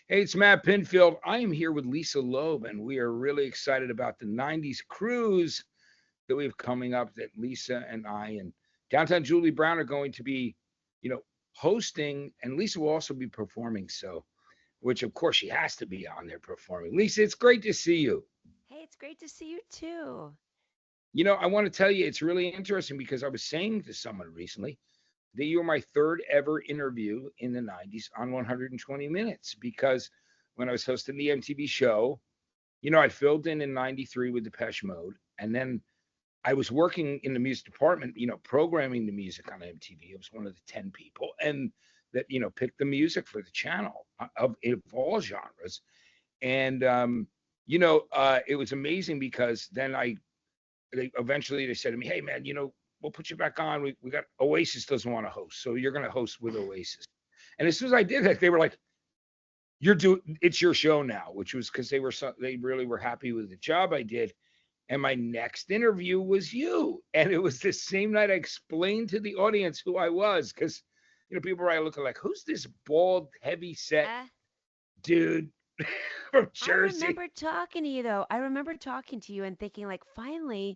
Hey, it's Matt Pinfield. I am here with Lisa Loeb, and we are really excited about the 90s cruise that we have coming up that Lisa and I and downtown Julie Brown are going to be, you know, hosting, and Lisa will also be performing. So, which of course she has to be on there performing. Lisa, it's great to see you. Hey, it's great to see you too. I want to tell you it's really interesting because I was saying to someone recently that you were my third ever interview in the 90s on 120 Minutes because when I was hosting the MTV show, I filled in '93 with Depeche Mode, and then I was working in the music department, programming the music on MTV. I was one of the 10 people, and that picked the music for the channel of all genres. And it was amazing because then they said to me, "Hey, man, we'll put you back on. We got Oasis doesn't want to host, so you're going to host with Oasis." And as soon as I did that, they were like, it's your show now, which was because they really were happy with the job I did. And my next interview was you. And it was the same night I explained to the audience who I was because, people were looking like, who's this bald, heavy set Uh, dude from I Jersey? remember talking to you though. I remember talking to you and thinking like, finally,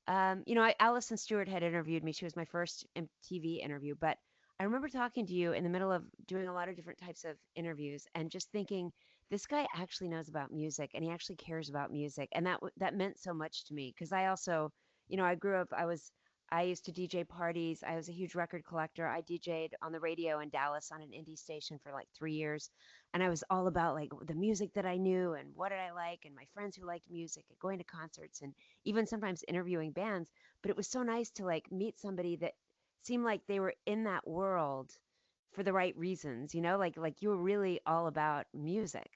Alison Stewart had interviewed me. She was my first TV interview, but I remember talking to you in the middle of doing a lot of different types of interviews and just thinking, this guy actually knows about music and he actually cares about music, and that meant so much to me because I also, I grew up. I used to DJ parties. I was a huge record collector. I DJ'd on the radio in Dallas on an indie station for like 3 years, and I was all about like the music that I knew and what did I like and my friends who liked music and going to concerts and even sometimes interviewing bands. But it was so nice to like meet somebody that seemed like they were in that world for the right reasons, like you were really all about music.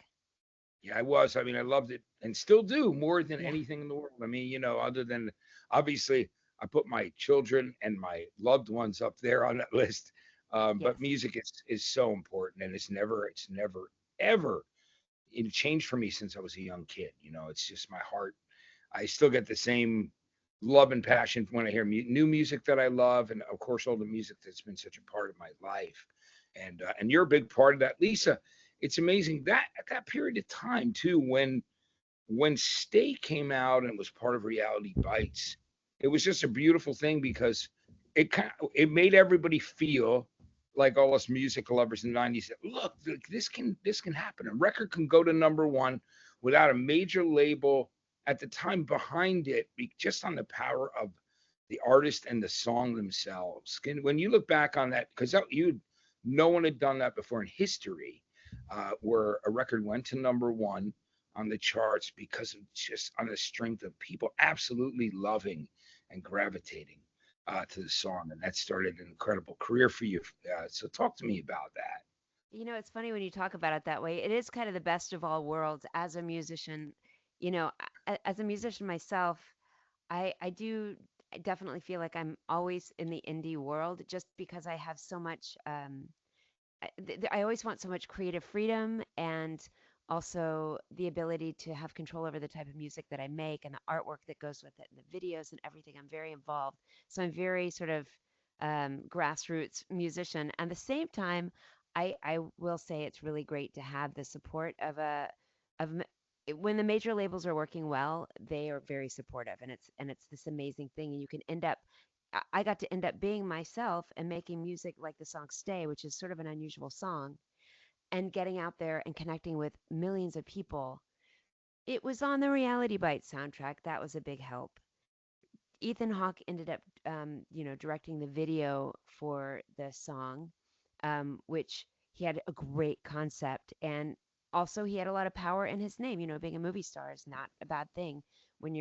Yeah, I was. I mean, I loved it and still do more than Yeah. anything in the world. I mean, other than obviously I put my children and my loved ones up there on that list. But Yes. music is so important, and it's never ever it changed for me since I was a young kid. It's just my heart. I still get the same love and passion when I hear new music that I love, and of course all the music that's been such a part of my life. And you're a big part of that, Lisa. It's amazing that at that period of time too, when Stay came out and was part of Reality Bites, it was just a beautiful thing because it made everybody feel like all us music lovers in the '90s that look, this can happen. A record can go to number one without a major label at the time behind it, just on the power of the artist and the song themselves. When you look back on that, because no one had done that before in history, where a record went to number one on the charts because of just on the strength of people absolutely loving and gravitating to the song, and that started an incredible career for you. So talk to me about that. It's funny when you talk about it that way. It is kind of the best of all worlds as a musician. As a musician myself, I do I definitely feel like I'm always in the indie world just because I have so much I always want so much creative freedom and also the ability to have control over the type of music that I make and the artwork that goes with it and the videos and everything. I'm very involved. So I'm very sort of grassroots musician. At the same time, I will say it's really great to have the support of when the major labels are working well, they are very supportive, and it's this amazing thing, and you can end up I got to end up being myself and making music like the song Stay, which is sort of an unusual song, and getting out there and connecting with millions of people. It was on the Reality Bites soundtrack. That was a big help. Ethan Hawke ended up, directing the video for the song, which he had a great concept. And also, he had a lot of power in his name. Being a movie star is not a bad thing when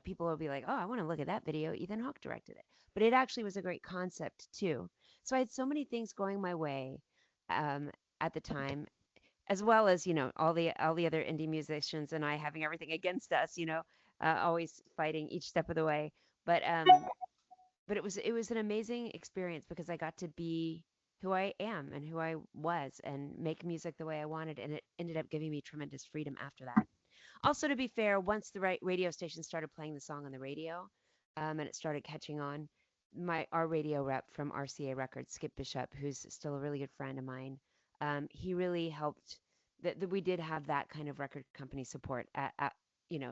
people will be like, oh, I want to look at that video. Ethan Hawke directed it. But it actually was a great concept, too. So I had so many things going my way um, at the time, as well as all the other indie musicians and I having everything against us, always fighting each step of the way. But it was an amazing experience because I got to be who I am and who I was and make music the way I wanted, and it ended up giving me tremendous freedom after that. Also, to be fair, once the right radio station started playing the song on the radio, and it started catching on, our radio rep from RCA Records, Skip Bishop, who's still a really good friend of mine, He really helped that we did have that kind of record company support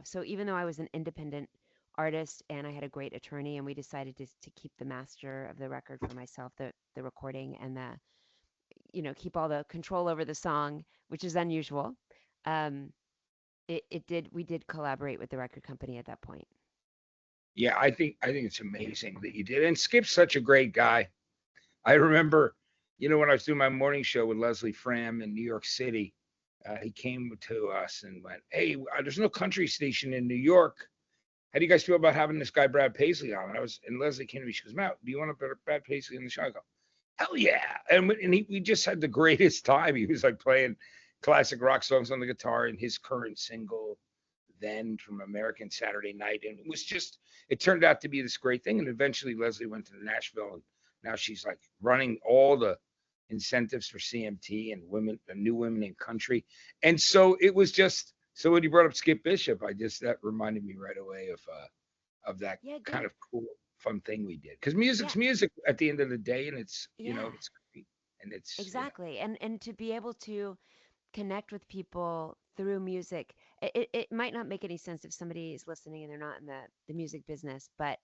so even though I was an independent artist and I had a great attorney and we decided to keep the master of the record for myself, the recording and the keep all the control over the song, which is unusual. um it did we did collaborate with the record company at that point. Yeah, I think it's amazing that you did. And Skip's such a great guy. I remember, when I was doing my morning show with Leslie Fram in New York City, he came to us and went, "Hey, there's no country station in New York. How do you guys feel about having this guy Brad Paisley on?" And Leslie came to me. She goes, "Matt, do you want to put Brad Paisley on the show?" I go, "Hell yeah!" We just had the greatest time. He was like playing classic rock songs on the guitar and his current single then from American Saturday Night, and it turned out to be this great thing. And eventually Leslie went to Nashville, and now she's like running all the incentives for CMT and women, the new women in country. And so it was just so when you brought up Skip Bishop, that reminded me right away of that Yeah, kind good. of cool fun thing we did, because Yeah, music's music at the end of the day, and yeah, it's great, and it's. exactly. And to be able to connect with people through music. It might not make any sense if somebody is listening and they're not in the music business, but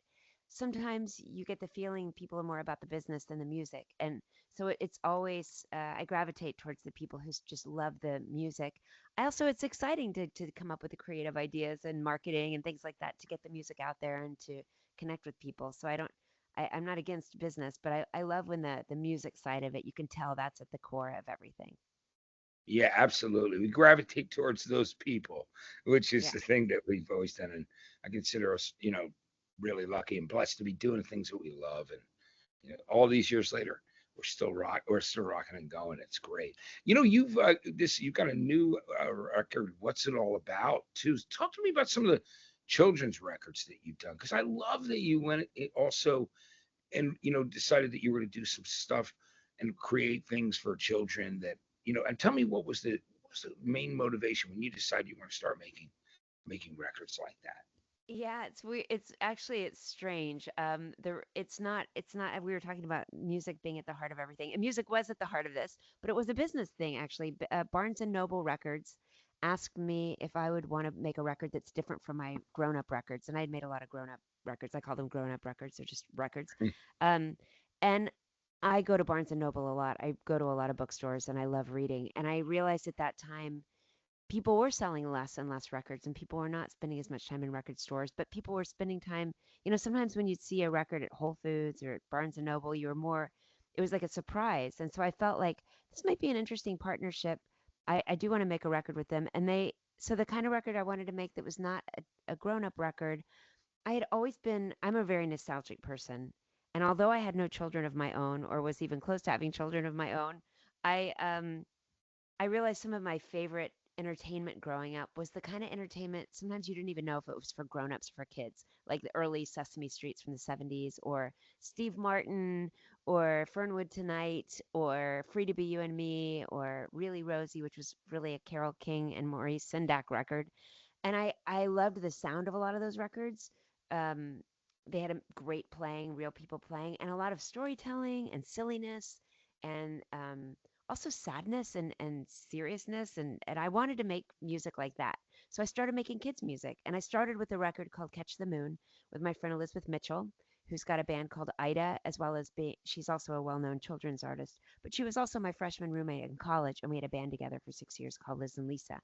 sometimes you get the feeling people are more about the business than the music. And so it's always, I gravitate towards the people who just love the music. I also, it's exciting to come up with the creative ideas and marketing and things like that to get the music out there and to connect with people. So I'm not against business, but I love when the music side of it, you can tell that's at the core of everything. Yeah, absolutely. We gravitate towards those people, which is Yeah. the thing that we've always done. And I consider us, really lucky and blessed to be doing things that we love. And all these years later, we're still rocking and going. It's great. You've got a new record. What's it all about? Too. Talk to me about some of the children's records that you've done, because I love that you went also and decided that you were going to do some stuff and create things for children and tell me what was the main motivation when you decided you want to start making records like that. Yeah, it's we it's strange. It's not we were talking about music being at the heart of everything. And music was at the heart of this, but it was a business thing actually. Barnes and Noble Records asked me if I would want to make a record that's different from my grown-up records, and I'd made a lot of grown-up records. I call them grown-up records. They're just records. Um, and I go to Barnes and Noble a lot. I go to a lot of bookstores and I love reading. And I realized at that time people were selling less and less records and people were not spending as much time in record stores, but people were spending time, sometimes when you'd see a record at Whole Foods or at Barnes and Noble, you were more, it was like a surprise. And so I felt like this might be an interesting partnership. I do want to make a record with them. So the kind of record I wanted to make that was not a grown up record, I'm a very nostalgic person. And although I had no children of my own or was even close to having children of my own, I, um, I realized some of my favorite entertainment growing up was the kind of entertainment sometimes you didn't even know if it was for grown-ups or for kids, like the early Sesame Streets from the 70s or Steve Martin or Fernwood Tonight or Free to Be You and Me or Really Rosie, which was really a Carole King and Maurice Sendak record. And I loved the sound of a lot of those records. Um, they had a great playing, real people playing, and a lot of storytelling and silliness, and also sadness and seriousness. And I wanted to make music like that. So I started making kids music, and I started with a record called Catch the Moon with my friend Elizabeth Mitchell, who's got a band called Ida, as well as she's also a well-known children's artist. But she was also my freshman roommate in college, and we had a band together for 6 years called Liz and Lisa.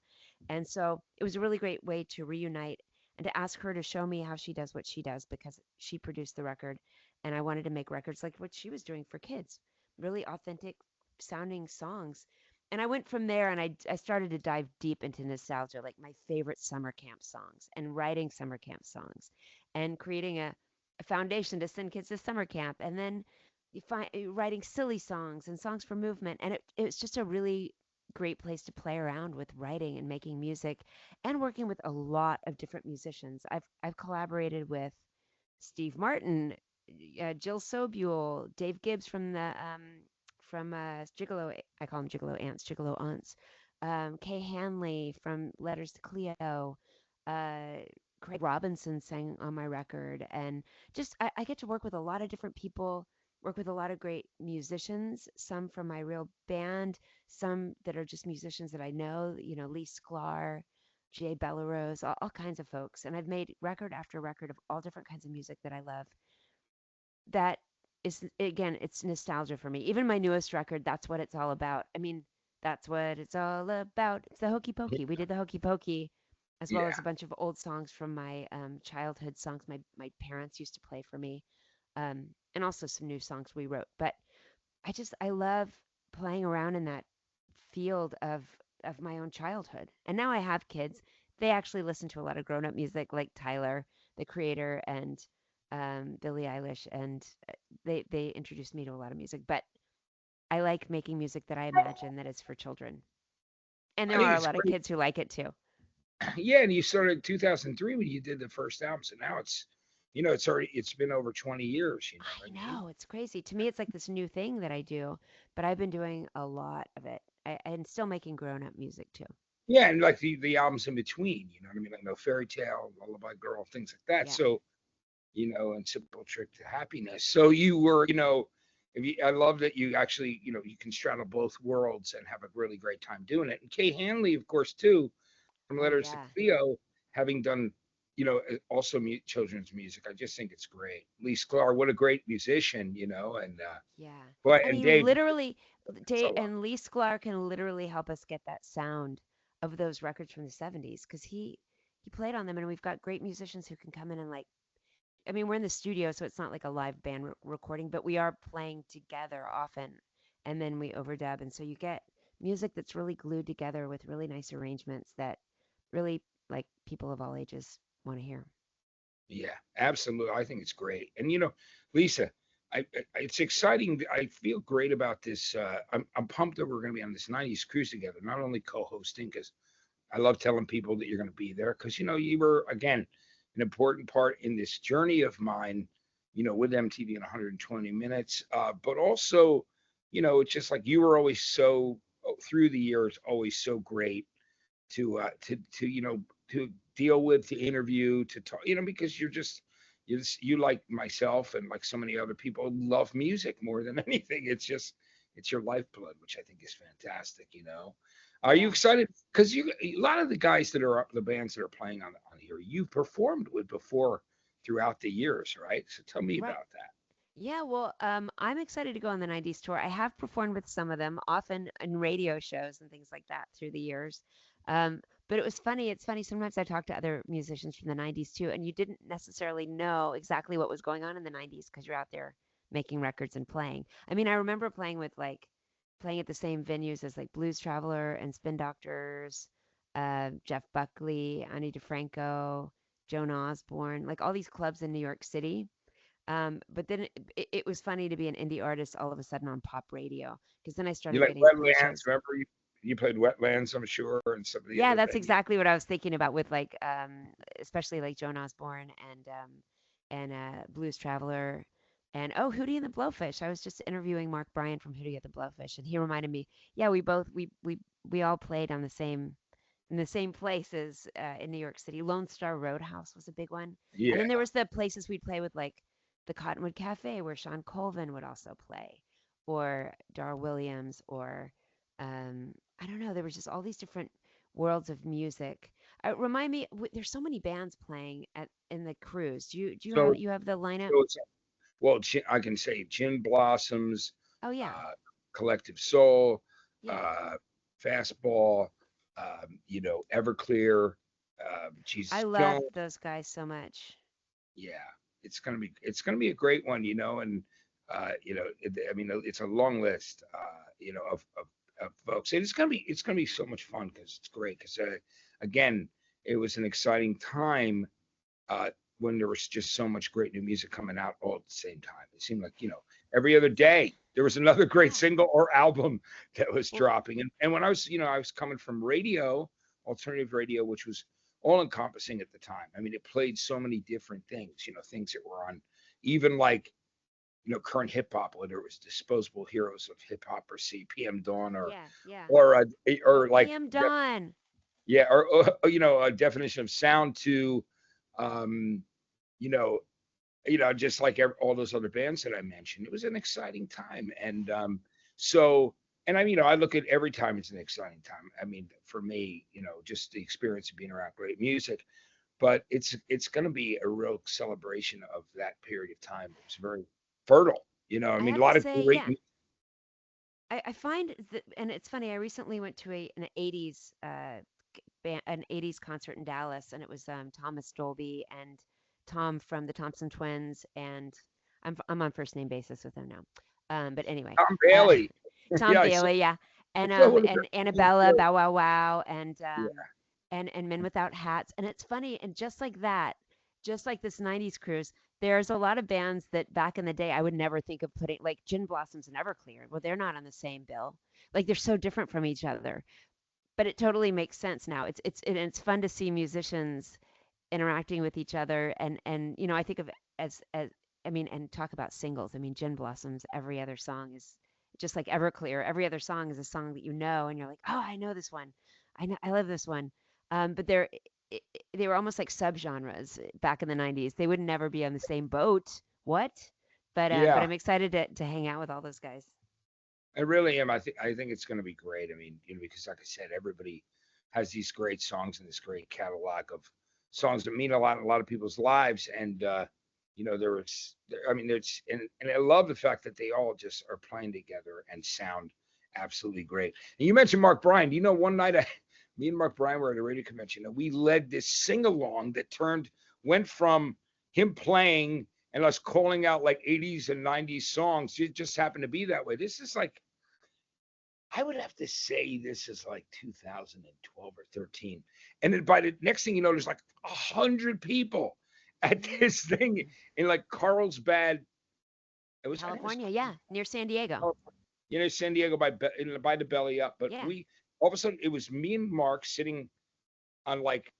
And so it was a really great way to reunite and to ask her to show me how she does what she does because she produced the record. And I wanted to make records like what she was doing for kids, really authentic sounding songs. And I went from there and I started to dive deep into nostalgia, like my favorite summer camp songs and writing summer camp songs and creating a foundation to send kids to summer camp. And then writing silly songs and songs for movement. And it was just a really great place to play around with writing and making music and working with a lot of different musicians. I've collaborated with Steve Martin, Jill Sobule, Dave Gibbs from Gigolo. I call them Gigolo Aunts. Kay Hanley from Letters to Cleo. Uh, Craig Robinson sang on my record, and I get to work with a lot of different people work with a lot of great musicians, some from my real band, some that are just musicians that I know, Lee Sklar, Jay Bellerose, all kinds of folks. And I've made record after record of all different kinds of music that I love. That is, again, it's nostalgia for me. Even my newest record, that's what it's all about. I mean, that's what it's all about. It's the Hokey Pokey. We did the Hokey Pokey, as well Yeah. as a bunch of old songs from my childhood songs my parents used to play for me, and also some new songs we wrote. But I love playing around in that field of my own childhood. And now I have kids. They actually listen to a lot of grown up music, like Tyler, the creator, and Billie Eilish, and they introduced me to a lot of music. But I like making music that I imagine that is for children, and I there think are a it's lot of great. kids who like it too. Yeah, and you started 2003 when you did the first album, so now it's been over 20 years. You know what I I mean? know, it's crazy. To me, it's like this new thing that I do, but I've been doing a lot of it. And still making grown up music too. Yeah, and like the albums in between. You know what I mean? Like No Fairy Tale, Lullaby Girl, things like that. Yeah. So and Simple Trick to Happiness. So you were, I love that you actually, you can straddle both worlds and have a really great time doing it. And Kay Hanley, of course, too, from Oh, Letters to yeah. Cleo, having done, also children's music. I just think it's great. Lee Sklar, what a great musician, and Yeah. boy, And and he Dave, literally, it's a lot. and Lee Sklar can literally help us get that sound of those records from the 70s because he played on them, and we've got great musicians who can come in and like, I mean, we're in the studio, so it's not like a live band recording, but we are playing together often, and then we overdub, and so you get music that's really glued together with really nice arrangements that really like people of all ages want to hear. Yeah, absolutely. I think it's great. And Lisa, it's exciting. I feel great about this. I'm pumped that we're going to be on this '90s cruise together. Not only co-hosting, because I love telling people that you're going to be there, because you were again an important part in this journey of mine. With MTV in 120 minutes, but also, it's just like you were always so through the years, always so great to to deal with, to interview, to talk, because you like myself and like so many other people love music more than anything. It's your lifeblood, which I think is fantastic. Are you Yeah. excited? Because a lot of the guys that are the bands that are playing on here, you've performed with before throughout the years, right? So tell me Right. about that. Yeah, well, I'm excited to go on the 90s tour. I have performed with some of them, often in radio shows and things like that through the years. Um, but it was funny. It's funny. Sometimes I talk to other musicians from the 90s too, and you didn't necessarily know exactly what was going on in the 90s because you're out there making records and playing. I mean, I remember playing at the same venues as like Blues Traveler and Spin Doctors, Jeff Buckley, Ani DeFranco, Joan Osborne, like all these clubs in New York City. But then it was funny to be an indie artist all of a sudden on pop radio because then I You started like getting blues Wetlands? shows. Remember you played Wetlands, I'm sure, and some of the Yeah, other that's venues. exactly what I was thinking about with like especially like Joan Osborne and Blues Traveler and oh, Hootie and the Blowfish. I was just interviewing Mark Bryan from Hootie and the Blowfish and he reminded me, yeah, we all played on the same in the same places in New York City. Lone Star Roadhouse was a big one. And Yeah. then there was the places we'd play with like the Cottonwood Cafe where Sean Colvin would also play or Dar Williams or I don't know, there was just all these different worlds of music. Remind me, there's so many bands playing at in the cruise. Do you So have the lineup? so it's well, I can say Gin Blossoms, Oh yeah, uh, Collective Soul, yeah. uh, Fastball, Everclear, I Jesus love Jones. those guys so much. Yeah, it's gonna be a great one, and I mean, it's a long list, of folks, and it's gonna be so much fun because it's great. Because again, it was an exciting time uh, when there was just so much great new music coming out all at the same time. It seemed like, every other day there was another great Yeah. single or album that was Well, dropping. And when I was coming from radio, alternative radio, which was all encompassing at the time. I mean, it played so many different things, things that were on even like, current hip hop, whether it was Disposable Heroes of Hip Hop or CPM Dawn yeah, yeah. Oh, or like, PM Dawn. yeah, or, a definition of sound to, um, you know, just like all those other bands that I mentioned. It was an exciting time, and so, and I look at every time it's an exciting time. I mean, for me, just the experience of being around great music, but it's going to be a real celebration of that period of time. It was very fertile. I I mean, a have to lot of say, great. yeah, I find that, and it's funny. I recently went to an '80s an '80s concert in Dallas, and it was Thomas Dolby and Tom from the Thompson Twins, and I'm on first name basis with them now. But anyway, Tom uh, Bailey. Tom Yeah, Bailey, yeah, I saw one of and their Annabella, shows. Bow Wow Wow, Yeah, and Men Without Hats. And it's funny, and just like that, just like this '90s cruise, there's a lot of bands that back in the day I would never think of putting, like Gin Blossoms and Everclear. Well, they're not on the same bill. Like they're so different from each other, but it totally makes sense now. And it's fun to see musicians interacting with each other, and I think of it as I mean, and talk about singles. I mean, Gin Blossoms, every other song is just like Everclear. Every other song is a song that you know, and you're like, oh, I know this one. I love this one. But they were almost like subgenres back in the '90s. They would never be on the same boat. What? But yeah. I'm excited to hang out with all those guys. I really am. I think it's going to be great. I mean, because like I said, everybody has these great songs and this great catalog of songs that mean a lot in a lot of people's lives. And I mean, and I love the fact that they all just are playing together and sound absolutely great. And you mentioned Mark Bryan. One night me and Mark Bryan were at a radio convention, and we led this sing along that went from him playing and us calling out like 80s and 90s songs. It just happened to be that way. This is like, I would have to say this is like 2012 or 13. And then by the next thing you know, there's like 100 people at this thing in like Carlsbad. I think it was California, yeah, near San Diego. San Diego by the belly up. But Yeah. we all of a sudden it was me and Mark sitting on like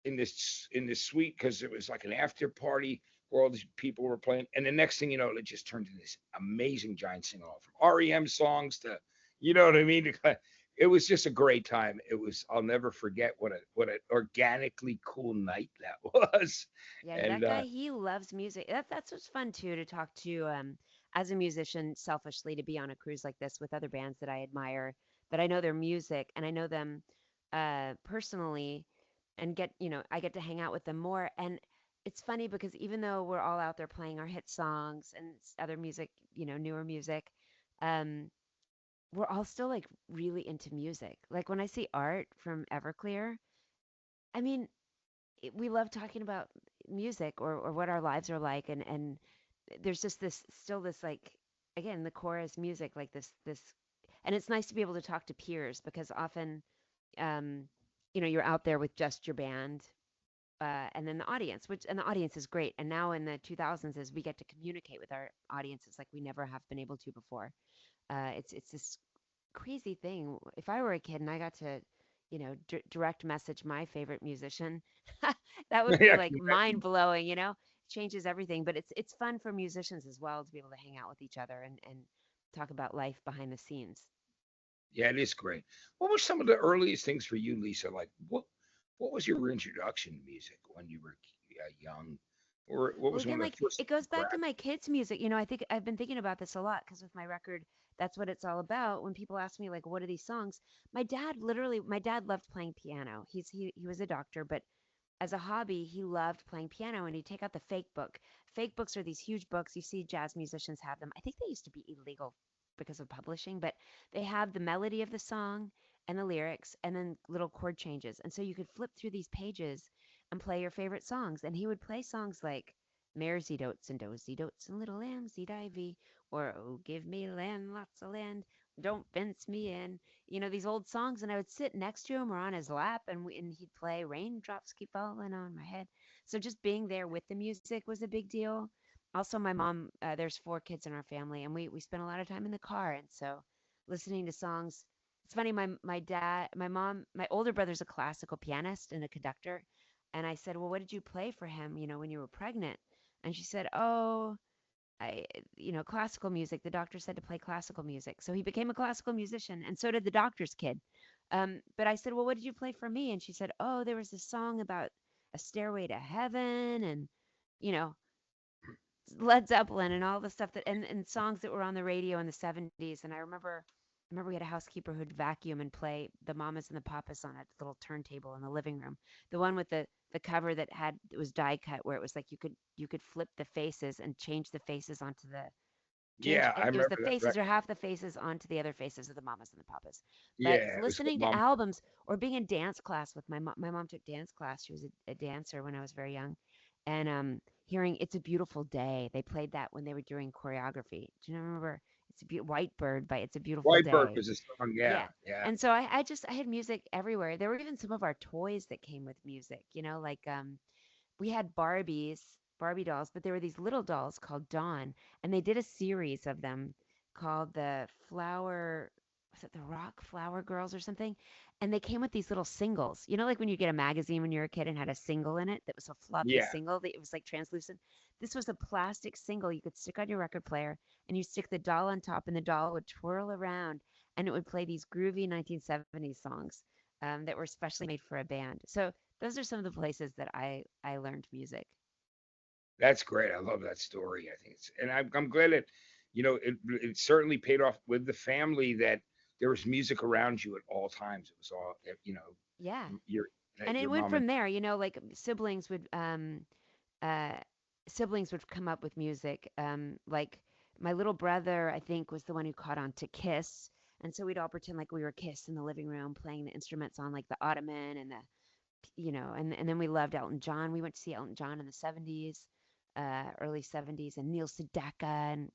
in this suite because it was like an after party where all these people were playing. And the next thing you know, it just turned into this amazing giant sing along from REM songs to, you know what I mean? It was just a great time. I'll never forget what an organically cool night that was. Yeah, And that guy, he loves music. That's what's fun too to talk to as a musician selfishly to be on a cruise like this with other bands that I admire, that I know their music and I know them personally and I get to hang out with them more. And it's funny because even though we're all out there playing our hit songs and other music, newer music, um, we're all still like really into music. Like when I see Art from Everclear, I mean, we love talking about music or what our lives are like, and there's just this still this like, again, the chorus music, like this, and it's nice to be able to talk to peers because often um you're out there with just your band, and then the audience, and the audience is great, and now in the 2000s as we get to communicate with our audiences like we never have been able to before. It's this crazy thing. If I were a kid and I got to, direct message my favorite musician, that would be yeah, like mind blowing, changes everything. But it's fun for musicians as well to be able to hang out with each other and talk about life behind the scenes. yeah, it is great. What were some of the earliest things for you, Lisa? Like what was your introduction to music when you were young, or what Well, was one again, of the like first it things you goes back to grabbed? my kids' music. I think I've been thinking about this a lot because with my record, that's what it's all about. When people ask me like, "What are these songs?" My dad loved playing piano. He was a doctor, but as a hobby, he loved playing piano and he'd take out the fake book. Fake books are these huge books. You see jazz musicians have them. I think they used to be illegal because of publishing, but they have the melody of the song and the lyrics and then little chord changes. And so you could flip through these pages and play your favorite songs. And he would play songs like Maresy Dotes and Dozy Dotes and Little Lambsy Divey, or Oh, give me land, lots of land, don't fence me in, these old songs, and I would sit next to him or on his lap, and he'd play Raindrops Keep Falling on My Head. So just being there with the music was a big deal. Also, my mom, there's four kids in our family, and we spent a lot of time in the car, and so listening to songs. It's funny, my dad, my mom, my older brother's a classical pianist and a conductor, and I said, well, what did you play for him, when you were pregnant? And she said, oh, I, classical music. The doctor said to play classical music. So he became a classical musician, and so did the doctor's kid. But I said, well, what did you play for me? And she said, oh, there was this song about a stairway to heaven. And, you know, Led Zeppelin and all the stuff that and songs that were on the radio in the 70s. And I remember we had a housekeeper who'd vacuum and play the Mamas and the Papas on a little turntable in the living room. The one with the cover that had it was die cut where it was like you could flip the faces and change the faces onto the change Yeah, I it was the remember that faces or record. half the faces onto the other faces of the Mamas and the Papas. But Yeah, it was called listening to Mom. albums or being in dance class with my mom, my mom took dance class. She was a dancer when I was very young, and hearing "It's a Beautiful Day." They played that when they were doing choreography. Do you remember? White Bird by It's a Beautiful White Day. was a song. Yeah. Yeah, yeah, And so I had music everywhere. There were even some of our toys that came with music, like we had Barbie dolls, but there were these little dolls called Dawn, and they did a series of them called the Flower, was it the Rock Flower Girls or something? And they came with these little singles. Like when you get a magazine when you're a kid and had a single in it that was a fluffy yeah. single that it was like translucent. This was a plastic single you could stick on your record player, and you stick the doll on top, and the doll would twirl around, and it would play these groovy 1970s songs that were specially made for a band. So those are some of the places that I learned music. That's great. I love that story. I think it's, and I'm glad it, it certainly paid off with the family that there was music around you at all times. It was all, Yeah. your And it your went mom and from there, like uh siblings would come up with music. Like my little brother, I think, was the one who caught on to Kiss. And so we'd all pretend like we were Kiss in the living room playing the instruments on like the ottoman and and then we loved Elton John. We went to see Elton John in the 70s, early 70s, and Neil Sedaka, and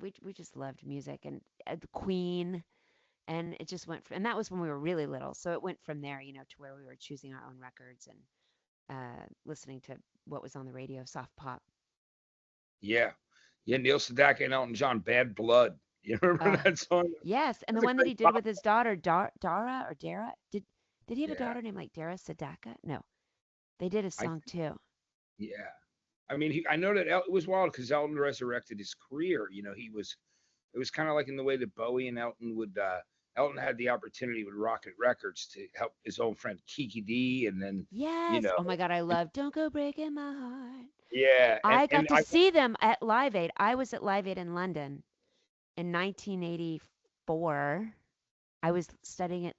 we just loved music and the Queen, and it just went from, and that was when we were really little, so it went from there, to where we were choosing our own records and listening to what was on the radio, soft pop. yeah, yeah. Neil Sedaka and Elton John, "Bad Blood." You remember Uh, that song? yes, and the That's a one that great he did pop. with his daughter Dara or Dara. Did he have a Yeah, daughter named like Dara Sedaka? No, they did a I song too. yeah. I mean, I know that it was wild because Elton resurrected his career. It was kind of like in the way that Bowie and Elton would. Elton had the opportunity with Rocket Records to help his old friend Kiki D, and then you Yes. know, Oh my God, I and, love "Don't Go Breaking My Heart." yeah, I got and to I see them at Live Aid. I was at Live Aid in London in 1984. I was studying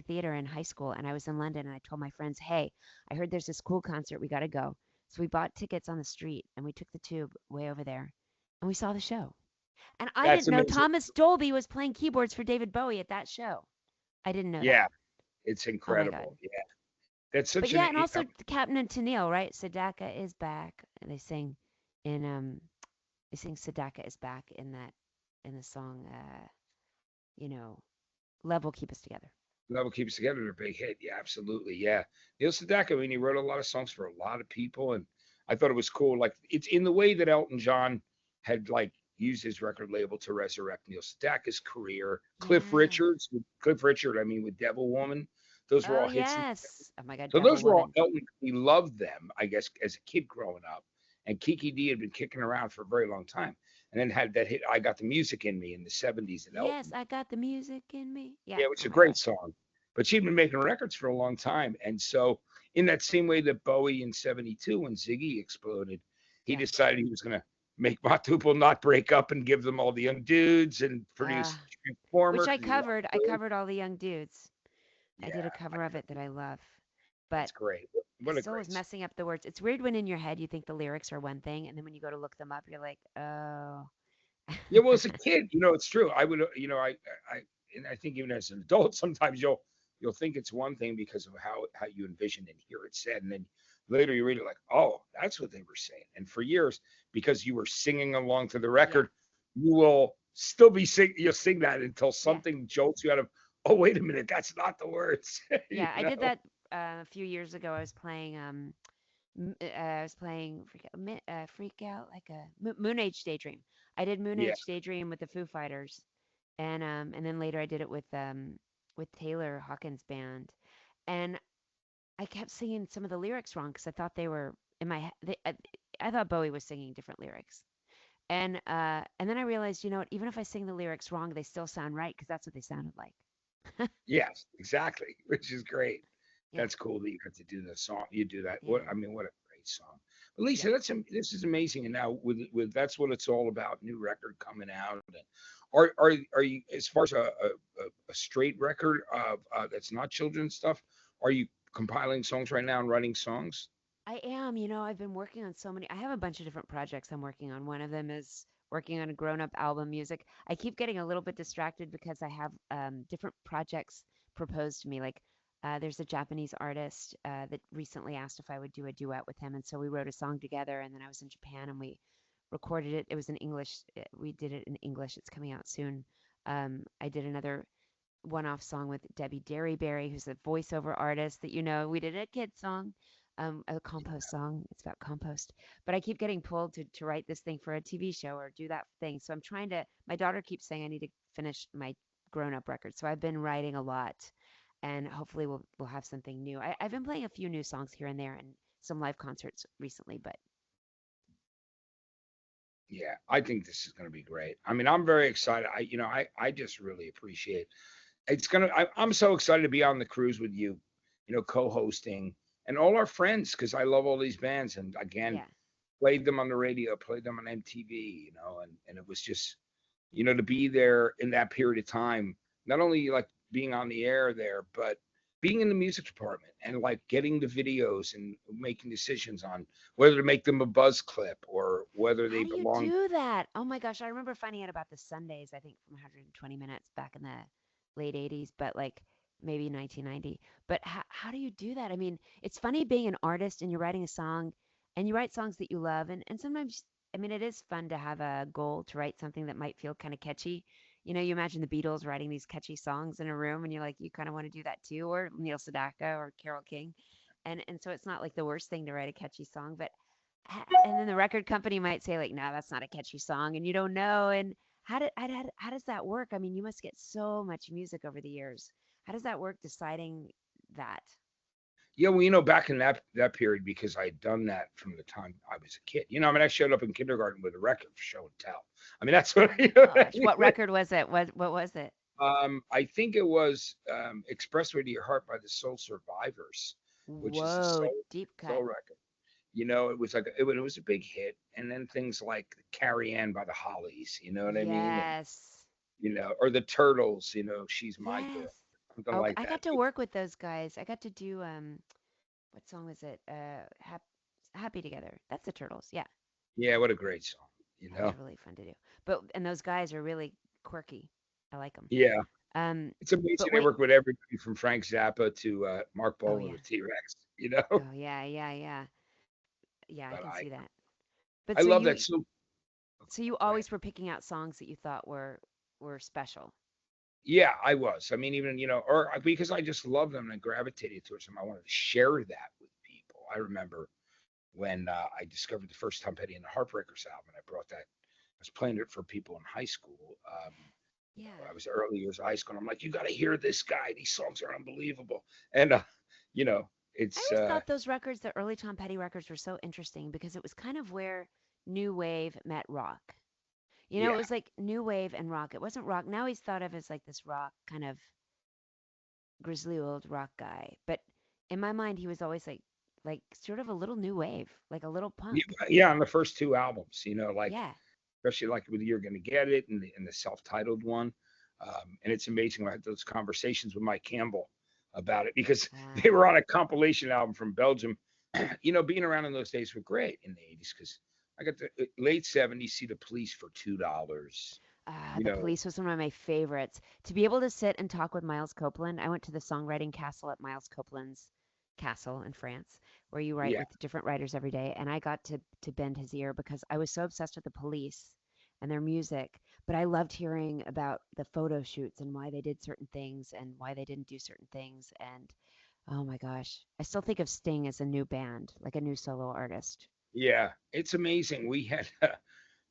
theater in high school, and I was in London, and I told my friends, "Hey, I heard there's this cool concert. We got to go." So we bought tickets on the street, and we took the tube way over there, and we saw the show. And I that's didn't know amazing. Thomas Dolby was playing keyboards for David Bowie at that show. I didn't know that. Yeah, it's Oh my God. incredible. Yeah, that's But such an. yeah, and also Captain and Tennille, right? Sedaka is back. And in they sing Sedaka is back in the song you know, Love Will Keep Us Together. Love Keeps Together, they're a big hit. Yeah, absolutely. Yeah. Neil Sedaka, I mean, he wrote a lot of songs for a lot of people. And I thought it was cool. Like, it's in the way that Elton John had, like, used his record label to resurrect Neil Sedaka's career. Yeah. Cliff Richard, I mean, with Devil Woman, those were Oh all hits. yes. Oh my God, So Devil those were all Woman. Elton. He loved them, I guess, as a kid growing up. And Kiki D had been kicking around for a very long time. And then had that hit, I Got the Music in Me in the 70s at Yes, Elton. I got the music in me. Yeah. Yeah, which Oh is a my God. great song. But she'd been making records for a long time. And so, in that same way that Bowie in 72, when Ziggy exploded, he Yeah. decided he was going to make Matuple not break up and give them all the young dudes and Uh, produce which Transformer I because he loved covered. I them. covered all the young dudes. I did a Yeah, cover of it that I love. that's But great. I What a still was great song. messing up the words. It's weird when in your head you think the lyrics are one thing, and then when you go to look them up, you're like, oh. Yeah, well, as a kid, it's true. I would, and I think even as an adult, sometimes you'll think it's one thing because of how you envision and hear it said, and then later you read it like, oh, that's what they were saying. And for years, because you were singing along to the Yeah. record, you will still you'll sing that until Yeah. something jolts you out of. Oh, wait a minute, that's not the words. you Yeah. I did know? that a few years ago. I was playing Freak Out, like a Moon Age Daydream. I did Moon Yeah, Age Daydream with the Foo Fighters, and then later I did it with Taylor Hawkins' band, and I kept singing some of the lyrics wrong because I thought they were in my he- I thought Bowie was singing different lyrics. And then I realized, you know what, even if I sing the lyrics wrong, they still sound right because that's what they sounded like. yes, exactly, which is great. Yeah. That's cool that you got to do the song. You do that. Yeah. What a great song. Yeah. Lisa, this is amazing. And now with that's what it's all about. New record coming out. And are you, as far as a straight record that's not children's stuff? Are you compiling songs right now and writing songs? I am, I've been working on so many. I have a bunch of different projects I'm working on. One of them is working on a grown-up album music. I keep getting a little bit distracted because I have different projects proposed to me. Like there's a Japanese artist that recently asked if I would do a duet with him, and so we wrote a song together. And then I was in Japan and we recorded it. It was in English. We did it in English. It's coming out soon. I did another one-off song with Debbie Derryberry, who's a voiceover artist that we did a kid song, a compost song. It's about compost. But I keep getting pulled to write this thing for a TV show or do that thing. So I'm trying to. My daughter keeps saying I need to finish my grown-up record. So I've been writing a lot, and hopefully we'll have something new. I've been playing a few new songs here and there and some live concerts recently, but Yeah, I think this is going to be great. I mean, I'm very excited. I just really appreciate I'm so excited to be on the cruise with you, co-hosting and all our friends because I love all these bands and again yeah. played them on the radio, played them on MTV, and it was just, to be there in that period of time, not only like being on the air there, but being in the music department and like getting the videos and making decisions on whether to make them a buzz clip or whether How they do you belong. do that? Oh my gosh, I remember finding out about the Sundays, I think from 120 Minutes back in the late 80s, but like maybe 1990. But how do you do that? I mean, it's funny being an artist and you're writing a song and you write songs that you love. And sometimes, I mean, it is fun to have a goal to write something that might feel kind of catchy. You imagine the Beatles writing these catchy songs in a room and you're like, you kind of want to do that too, or Neil Sedaka or Carole King. And so it's not like the worst thing to write a catchy song, but and then the record company might say like, no, that's not a catchy song, and you don't know. And how does that work? I mean, you must get so much music over the years. How does that work deciding that? Yeah, well, back in that period, because I had done that from the time I was a kid. I mean, I showed up in kindergarten with a record for show and tell. I mean, that's Oh what my I gosh, mean. what record was it? What was it? I think it was "Expressway to Your Heart" by the Soul Survivors, which is a Whoa, soul deep cut. record. It was like it was a big hit, and then things like "Carrie Ann" by the Hollies. You know what I mean? And Yes. or the Turtles. "She's My Girl," Yes. something Oh, like I that. got to work with those guys. I got to do what song was it? Happy Together. That's the Turtles. Yeah. Yeah, what a great song. You That was know? really fun to do. But and those guys are really quirky. I like them. Yeah. Um, It's amazing. but They wait. work with everybody from Frank Zappa to Mark Oh Bolan yeah. with T-Rex. Oh yeah, yeah, yeah. Yeah, I But can I see that. But I so love you that. So so you go ahead. always were picking out songs that you thought were special. Yeah, I was. I mean, even or because I just love them and I gravitated towards them. I wanted to share that with people. I remember when I discovered the first Tom Petty and the Heartbreakers album. I brought that. I was playing it for people in high school. Yeah. I was early years of high school. And I'm like, you got to hear this guy. These songs are unbelievable. And you know, I it's always thought those records, the early Tom Petty records, were so interesting because it was kind of where new wave met rock. It yeah, was like new wave and rock. It wasn't rock. Now he's thought of as like this rock kind of grizzly old rock guy. But in my mind, he was always like sort of a little new wave, like a little yeah, punk. yeah. On the first two albums, like Yeah. especially like with "You're Gonna Get It" and the self-titled one. And it's amazing. I had those conversations with Mike Campbell about it because they Uh, were on a compilation album from Belgium. Being around in those days were great in the '80s because I got the late '70s see the Police for $2. You The know, Police was one of my favorites. To be able to sit and talk with Miles Copeland, I went to the songwriting castle at Miles Copeland's castle in France, where you write yeah, with different writers every day, and I got to bend his ear because I was so obsessed with the Police and their music, but I loved hearing about the photo shoots and why they did certain things and why they didn't do certain things. And oh my gosh, I still think of Sting as a new band, like a new solo artist. yeah, it's amazing. We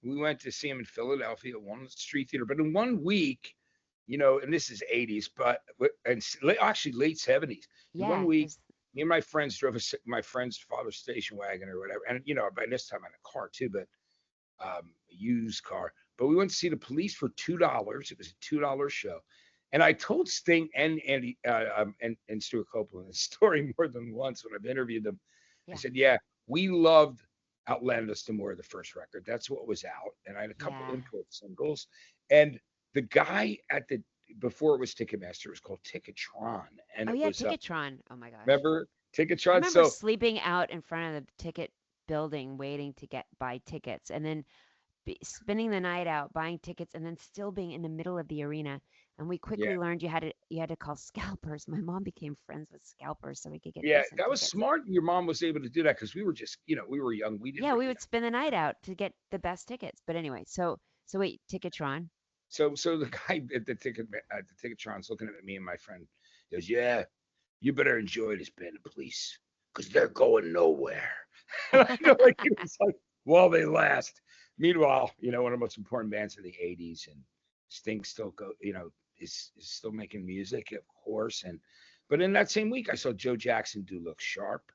went to see him in Philadelphia, one street theater, but in one week, and this is '80s, but actually late '70s. In one Yeah, week, is me and my friends drove my friend's father's station wagon or whatever, and by this time I had a car too, but a used car. But we went to see the Police for $2. It was a $2 show, and I told Sting and Andy and Stuart Copeland this story more than once when I've interviewed them. I yeah. said, "Yeah, we loved." Outlandish Demore, the first record. That's what was out, and I had a couple Yeah. import singles. And the guy at the before it was Ticketmaster, it was called Ticketron, and Oh it yeah, was Ticketron. Oh my gosh. remember I Ticketron. remember So sleeping out in front of the ticket building waiting to get buy tickets and then spending the night out buying tickets and then still being in the middle of the arena. And we yeah, quickly learned you had to call scalpers. My mom became friends with scalpers so we could get yeah, decent that was tickets. smart. Your mom was able to do that because we were just, we were young. We didn't, Yeah, we would spend the night out to get the best tickets. But anyway, so wait, Ticketron. so the guy at the Ticketron's looking at me and my friend. He goes, "Yeah, you better enjoy this band of police because they're going nowhere." And I know, like he was like, "While they last." Meanwhile, one of the most important bands of the '80s, and Sting still is still making music, of course. But in that same week, I saw Joe Jackson do "Look Sharp."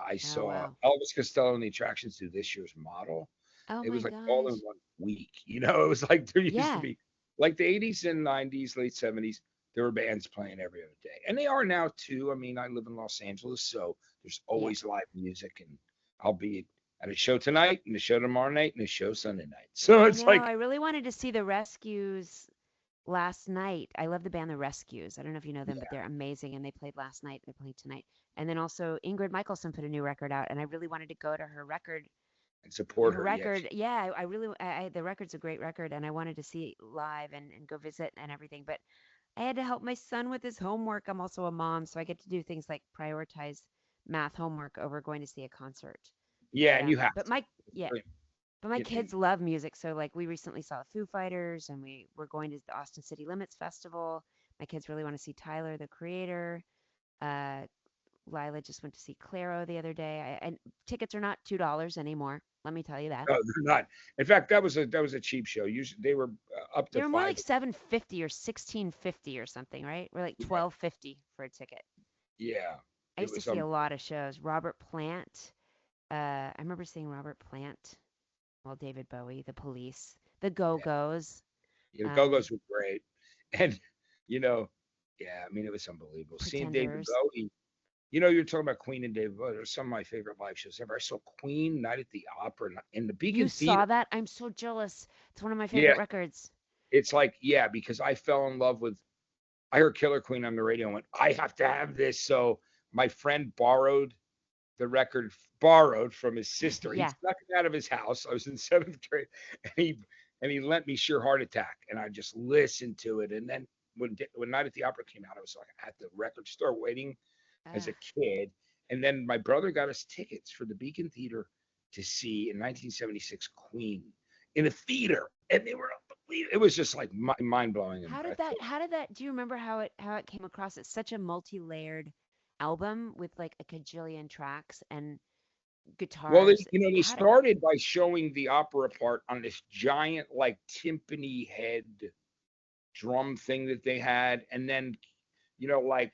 I Oh saw wow. Elvis Costello and the Attractions do this year's Model. Oh It my was like all in gosh. one week. It was like there used to Yeah. be like the '80s and '90s, late '70s. There were bands playing every other day, and they are now too. I mean, I live in Los Angeles, so there's Yeah. always live music, and I'll be at a show tonight, and a show tomorrow night, and a show Sunday night. So I it's know. like, I really wanted to see the Rescues last night. I love the band The Rescues. I don't know if you know them, but yeah, they're amazing and they played last night. They're playing tonight. And then also Ingrid Michaelson put a new record out and I really wanted to go to and support her her. Yeah, record. Yeah, I really the record's a great record and I wanted to see it live and go visit and everything. But I had to help my son with his homework. I'm also a mom, so I get to do things like prioritize math homework over going to see a concert. yeah, and you have But to. my yeah, but my And kids love music, so like we recently saw the Foo Fighters, and we were going to the Austin City Limits Festival. My kids really want to see Tyler, the Creator. Uh, Lila just went to see Claro the other day. And tickets are not $2 anymore. Let me tell you that no, they're not. In fact, that was a cheap show. Usually they were up they to were more five. like 750 or 1650 or something, right? We're like Yeah, 1250 for a ticket. yeah, I it used to was see a lot of shows. Robert Plant. I remember seeing Robert Plant. Well, David Bowie, The Police, The Go yeah. Go's, Go-Go's were great, and you know, yeah, I mean it was unbelievable. Seeing David Pretenders. Bowie, you're talking about Queen and David Bowie. They're some of my favorite live shows ever. I saw Queen Night at the Opera in the You Beacon Theater. saw that? I'm so jealous. It's one of my Yeah, favorite records. it's like because I fell in love with. I heard Killer Queen on the radio and went, I have to have this. So my friend the record borrowed from his sister. He Yeah. snuck it out of his house. I was in seventh grade, and he lent me Sheer Heart Attack, and I just listened to it. And then when Night at the Opera came out, I was like at the record store waiting as a Ugh. kid, and then my brother got us tickets for the Beacon Theater to see in 1976 Queen in a theater, and they were unbelievable. It was just like mind blowing and breathtaking. How did that do you remember how it came across? It's such a multi-layered album with like a cajillion tracks and Well, guitars. they How did started by showing the opera part on this giant, like timpani head drum thing that they had, and then like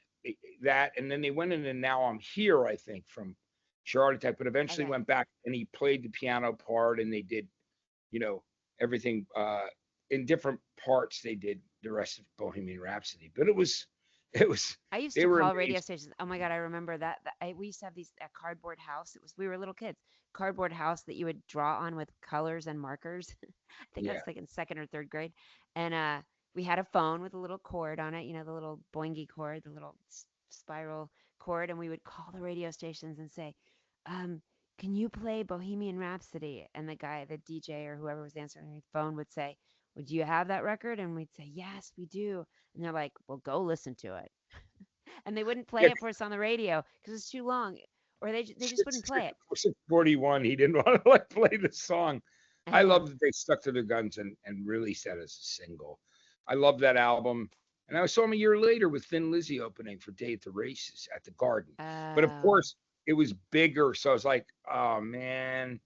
that, and then they went into Now I'm Here, I think, from Charlotte Tech, but eventually okay. went back and he played the piano part, and they did, you know, everything in different parts. They did the rest of Bohemian Rhapsody, but it was, I used they to were call radio amazing. stations. Oh my God, I remember we used to have these a cardboard house. We were little kids. Cardboard house that you would draw on with colors and markers. I think I Yeah, was like in second or third grade. And we had a phone with a little cord on it, the little boingy cord, the little spiral cord, and we would call the radio stations and say, um, "Can you play Bohemian Rhapsody?" And the DJ or whoever was answering the phone would say, "Would you have that record?" And we'd say, "Yes, we do." And they're like, "Well, go listen to it." And they wouldn't play yeah. it for us on the radio because it's too long, or they just wouldn't play it. 641, he didn't want to like play the song. I I love know. that they stuck to their guns and released that as a single. I love that album. And I saw him a year later with Thin Lizzy opening for Day at the Races at the Garden. But of Oh, course, it was bigger. So I was like, oh man.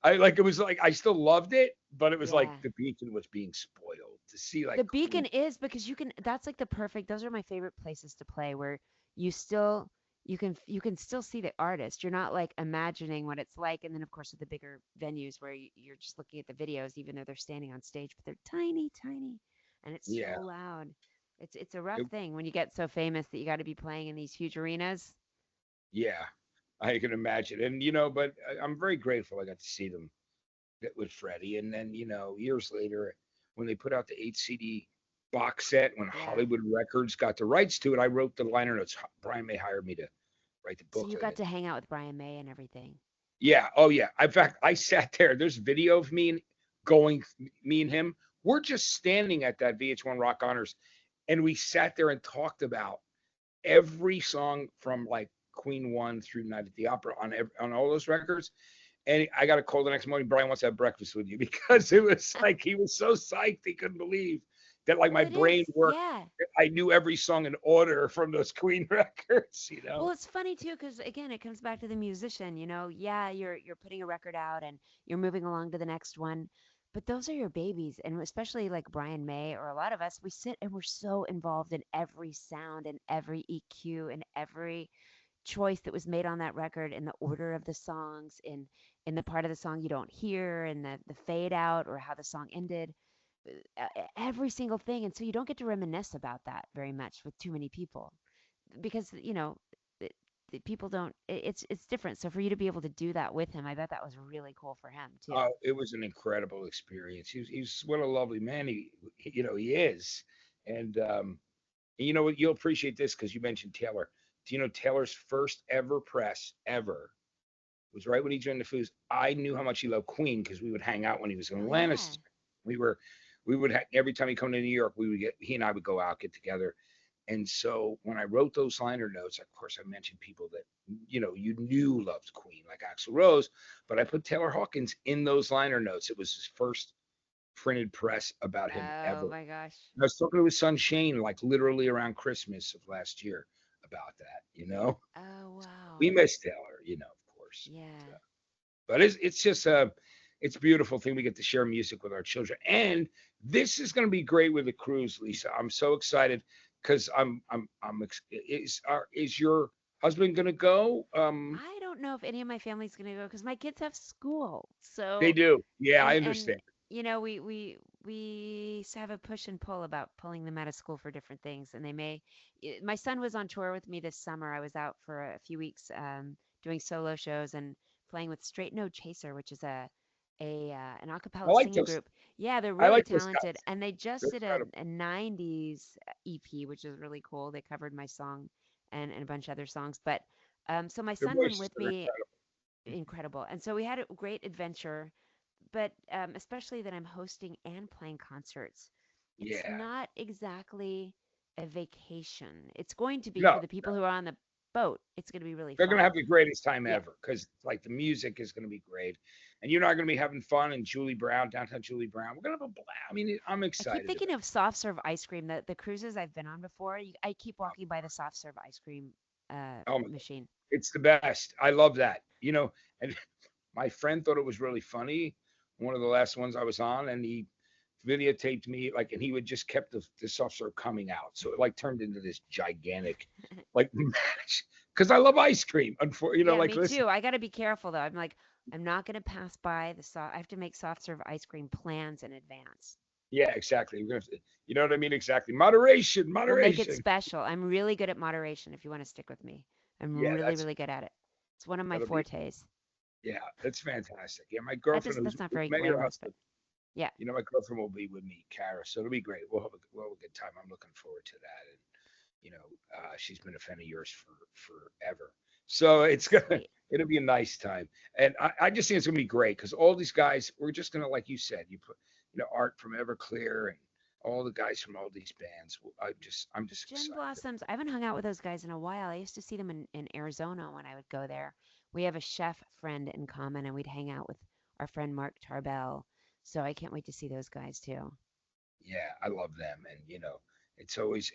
It was like I still loved it, but it was like yeah. the Beacon was being spoiled to see like The Queen. Beacon is because that's like the perfect those are my favorite places to play where you still you can still see the artist. You're not like imagining what it's like and then of course with the bigger venues where you're just looking at the videos even though they're standing on stage but they're tiny tiny and it's so Yeah. loud. It's a rough It, thing when you get so famous that you got to be playing in these huge arenas. yeah. I can imagine. And but I'm very grateful I got to see them with Freddie. And then years later, when they put out the 8 CD box set, when Yeah. Hollywood Records got the rights to it, I wrote the liner notes. Brian May hired me to write the So you booklet. got And to hang out with Brian May and everything. yeah, oh yeah. In fact, I sat there. There's video of going, me and him. We're just standing at that VH1 Rock Honors, and we sat there and talked about every song from like Queen One through Night at the Opera on all those records. And I got a call the next morning. Brian wants to have breakfast with you because it was like he was so psyched he couldn't believe that like Well, my it is. brain worked. Yeah. I knew every song in order from those Queen records. Well, it's funny too because again, it comes back to the musician, you know. Yeah, you're putting a record out and you're moving along to the next one, but those are your babies, and especially like Brian May or a lot of us, we sit and we're so involved in every sound and every EQ and every choice that was made on that record in the order of the songs in the part of the song you don't hear and the fade out or how the song ended every single thing, and so you don't get to reminisce about that very much with too many people because the, the people don't it's different, so for you to be able to do that with him, I bet that was really cool for him too. It was an incredible experience. He's what a lovely man he is. And you know what? You'll appreciate this because you mentioned Taylor. Do you know Taylor's first ever press ever was right when he joined the Foos? I knew how much he loved Queen because we would hang out when he was in Oh Atlanta. yeah. We were, every time he come to New York, he and I would go out, get together. And so when I wrote those liner notes, of course, I mentioned people that you knew loved Queen, like Axl Rose, but I put Taylor Hawkins in those liner notes. It was his first printed press about him Oh ever. my gosh. I was talking to his son Shane, like literally around Christmas of last year about that. Oh We wow. miss Taylor, of course. Yeah. But it's just it's a beautiful thing we get to share music with our children. And this is going to be great with the cruise, Lisa. I'm so excited because is your husband going to go? I don't know if any of my family's gonna go because my kids have school. They So do. Yeah, I and understand. we have a push and pull about pulling them out of school for different things, and they may. My son was on tour with me this summer. I was out for a few weeks doing solo shows and playing with Straight No Chaser, which is an a I cappella like singing those. group. Yeah, they're I really like those talented, guys. and they just They're did incredible. a 90s EP, which is really cool. They covered my song and a bunch of other songs, but so my Their son went voices with are me, incredible. incredible, and so we had a great adventure, but especially that I'm hosting and playing concerts. It's Yeah. not exactly a vacation. It's going to be No, for the people who are on the boat. It's going to be really they're gonna fun. have the greatest time Yeah. ever because like the music is gonna be great, and you're not gonna be having fun. And Julie Brown, downtown Julie Brown, we're gonna have a blast. I mean, I'm I keep excited thinking about of soft serve ice cream. The cruises I've been on before, I keep it. walking by the soft serve ice cream Oh my God, machine. it's the best. I love that. And my friend thought it was really funny. One of the last ones I was on, and he videotaped me like, and he would just kept the soft serve coming out, so it like turned into this gigantic, like match. Because I love ice cream. Yeah, Like me listen, too. I got to be careful though. I'm like, I'm not going to pass by the soft. I have to make soft serve ice cream plans in advance. yeah, exactly. We're gonna, you know what I mean? Exactly. Moderation, We'll make it moderation. special. I'm really good at moderation if you want to stick with me. I'm Yeah, really, really good at it. It's one of my that'll be fortes. yeah, that's fantastic. Yeah, my girlfriend who's That's not very met your glamorous, but husband. yeah. My girlfriend will be with me, Kara. So it'll be great. We'll have a good time. I'm looking forward to that. And she's been a fan of yours for forever. So it's gonna Sweet. it'll be a nice time. And I just think it's gonna be great because all these guys, we're just gonna, like you said, you put Art from Everclear and all the guys from all these bands. I'm just Gin excited. Blossoms, I haven't hung out with those guys in a while. I used to see them in Arizona when I would go there. We have a chef friend in common, and we'd hang out with our friend Mark Tarbell. So I can't wait to see those guys too. Yeah, I love them. And it's always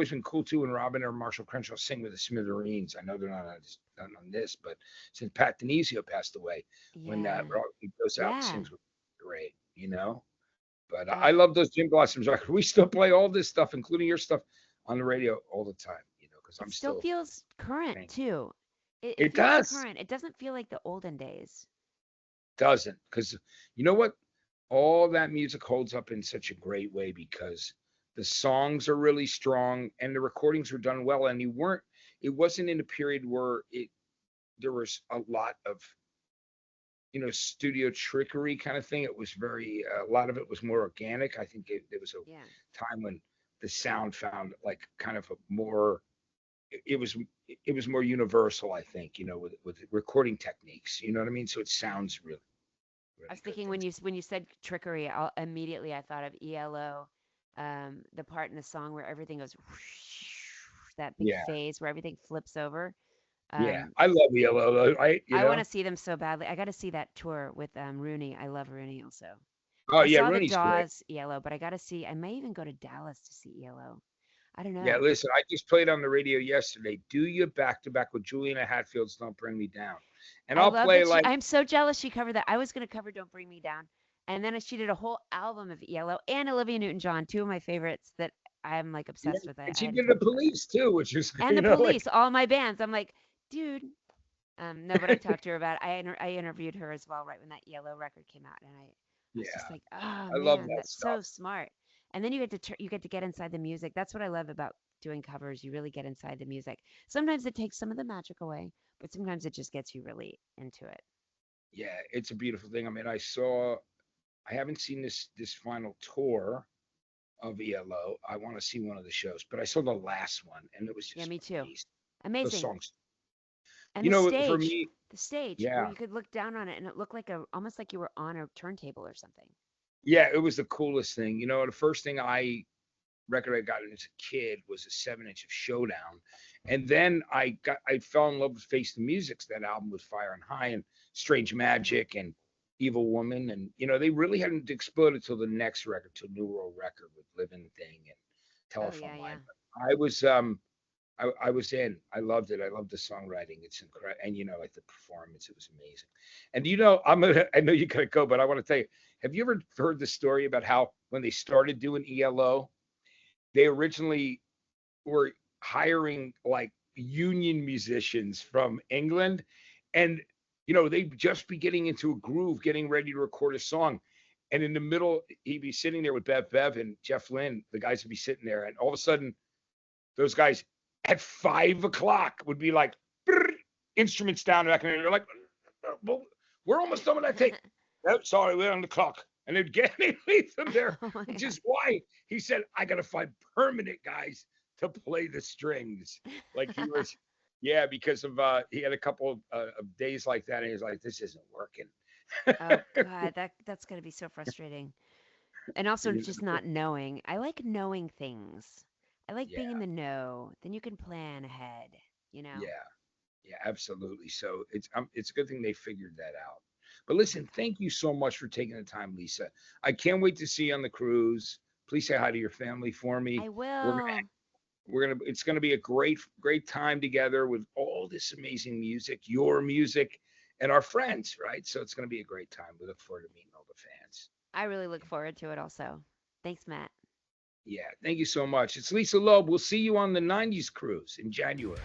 been cool too when Robin or Marshall Crenshaw sing with the Smithereens. I know they're not on this, but since Pat Denizio passed away, when Yeah. he goes out and Yeah. sings with great. But I Uh, love those Jim Blossoms records. We still play all this stuff, including your stuff, on the radio all the time, because it I'm still still feels current saying too. It it feels does. current. It doesn't feel like the olden days. Doesn't. Because you know what? All that music holds up in such a great way because the songs are really strong and the recordings were done well. And it wasn't in a period where there was a lot of, studio trickery kind of thing. It was a lot of it was more organic. I think there was Yeah. a time when the sound found like kind of a more, it was it was more universal, I think, with recording techniques. You know what I mean? So it sounds really, I was really good. thinking Things. when you said trickery, immediately I thought of ELO, the part in the song where everything goes that big Yeah, phase where everything flips over. yeah. Um, I love yellow though, right? I want to see them so badly. I got to see that tour with Rooney. I love Rooney also. Oh I yeah, saw the Rooney's great. Dawes ELO, but I got to see. I may even go to Dallas to see ELO. I don't Yeah, know. listen, I just played on the radio yesterday. Do you back to back with Juliana Hatfield's "Don't Bring Me Down," and I I'll love play that she. like, I'm so jealous she covered that. I was gonna cover "Don't Bring Me Down," and then she did a whole album of ELO and Olivia Newton-John, two of my favorites that I'm like yeah, obsessed with. I, and I she hadn't did the told you about that. Police too, which is And the Police, like, all my bands. I'm like, dude. No, but I talked to her about. I interviewed her as well right when that ELO record came out, and I was just yeah, like, oh I love man, that that's so stuff. smart. And then you get to get inside the music. That's what I love about doing covers. You really get inside the music. Sometimes it takes some of the magic away, but sometimes it just gets you really into it. Yeah, it's a beautiful thing. I mean, I haven't seen this final tour of ELO. I want to see one of the shows, but I saw the last one, and it was Yeah, just me too. amazing. The Amazing. songs, And for me, the stage where yeah, you could look down on it and it looked like almost like you were on a turntable or something. yeah, it was the coolest thing. The first thing I record I got as a kid was a 7-inch of Showdown, and then I fell in love with Face the Music's that album with Fire and High and Strange Uh-huh. Magic and Evil Woman, and they really hadn't exploded till the next record, till New World Record with Living Thing and Oh Telephone yeah, Line. yeah. But I was in. I loved it. I loved the songwriting. It's incredible, and like the performance, it was amazing. And I know you gotta go, but I want to tell you. Have you ever heard the story about how when they started doing ELO, they originally were hiring like union musicians from England, and they'd just be getting into a groove, getting ready to record a song. And in the middle, he'd be sitting there with Bev and Jeff Lynne. The guys would be sitting there, and all of a sudden, those guys at 5 o'clock would be like instruments down back, and they're like, well, "We're almost done with that take." "No, sorry, we're on the clock." And they'd get me leave them there, Oh my which god. is why he said, "I got to find permanent guys to play the strings." Like he was, yeah, because of he had a couple of days like that, and he was like, "This isn't working." Oh god, that's gonna be so frustrating. And also You just know? not knowing. I like knowing things. I like being in Yeah, the know. Then you can plan ahead, you know? yeah. Yeah, absolutely. So it's a good thing they figured that out. But listen, thank you so much for taking the time, Lisa. I can't wait to see you on the cruise. Please say hi to your family for me. I We're gonna will. it's gonna be a great time together with all this amazing music, your music, and our friends, right? So it's gonna be a great time. We look forward to meeting all the fans. I really look forward to it also. Thanks, Matt. Yeah, thank you so much. It's Lisa Loeb. We'll see you on the '90s cruise in January.